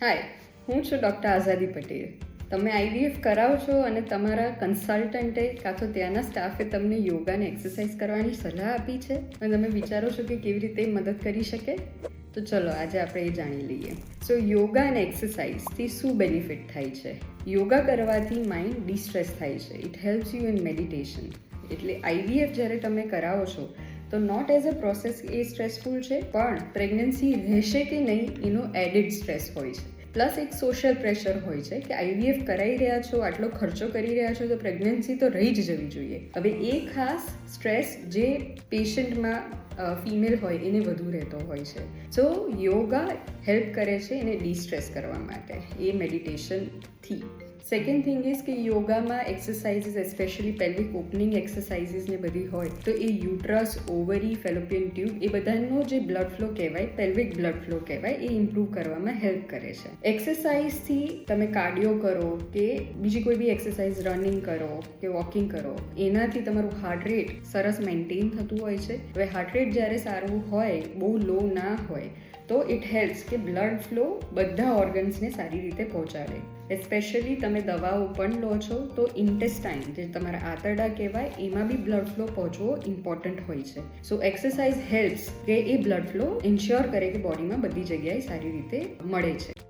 હાય, હું છું ડૉક્ટર આઝાદી પટેલ. તમે આઈવીએફ કરાવો છો અને તમારા કન્સલ્ટન્ટે કાં તો ત્યાંના સ્ટાફે તમને યોગા અને એક્સરસાઇઝ કરવાની સલાહ આપી છે અને તમે વિચારો છો કે કેવી રીતે મદદ કરી શકે? તો ચલો આજે આપણે એ જાણી લઈએ. સો યોગા અને એક્સરસાઇઝથી શું બેનિફિટ થાય છે? યોગા કરવાથી માઇન્ડ ડિસ્ટ્રેસ થાય છે. It helps you in meditation. એટલે આઈવીએફ જ્યારે તમે કરાવો છો તો નોટ એઝ અ પ્રોસેસ એ સ્ટ્રેસફુલ છે, પણ પ્રેગ્નન્સી રહેશે કે નહીં એનો એડિડ સ્ટ્રેસ હોય છે. પ્લસ એક સોશિયલ પ્રેશર હોય છે કે આઈવીએફ કરાવી રહ્યા છો, આટલો ખર્ચો કરી રહ્યા છો તો પ્રેગ્નન્સી તો રહી જ જવી જોઈએ. હવે એ ખાસ સ્ટ્રેસ જે પેશન્ટમાં ફિમેલ હોય એને વધુ રહેતો હોય છે. સો યોગા હેલ્પ કરે છે એને ડિસ્ટ્રેસ કરવા માટે, એ મેડિટેશનથી. સેકન્ડ થિંગ ઇઝ કે યોગામાં exercises especially pelvic opening exercises ને બધી હોય તો એ યુટ્રસ, ઓવરી, ફેલોપિયન ટ્યુબ એ બધાનો જે બ્લડ ફ્લો કહેવાય, પેલ્વિક બ્લડ ફ્લો કહેવાય, એ ઇમ્પ્રૂવ કરવામાં હેલ્પ કરે છે. એક્સરસાઇઝથી તમે કાર્ડિયો કરો કે બીજી કોઈ બી એક્સરસાઇઝ, રનિંગ કરો કે વોકિંગ કરો, એનાથી તમારું હાર્ટ રેટ સરસ મેન્ટેન થતું હોય છે. હવે હાર્ટ રેટ જ્યારે સારું હોય, બહુ લો ના હોય, તો ઇટ હેલ્પ્સ કે બ્લડ ફ્લો બધા ઓર્ગન્સને સારી રીતે પહોંચાડે. એસ્પેશિયલી તમે દવાઓ પણ લો છો તો ઇન્ટેસ્ટાઇન, જે તમારા આંતરડા કહેવાય, એમાં બી બ્લડ ફ્લો પહોંચવો ઇમ્પોર્ટન્ટ હોય છે. સો એક્સરસાઇઝ હેલ્પ્સ કે એ બ્લડ ફ્લો ઇન્શ્યોર કરે કે બોડીમાં બધી જગ્યાએ સારી રીતે મળે છે.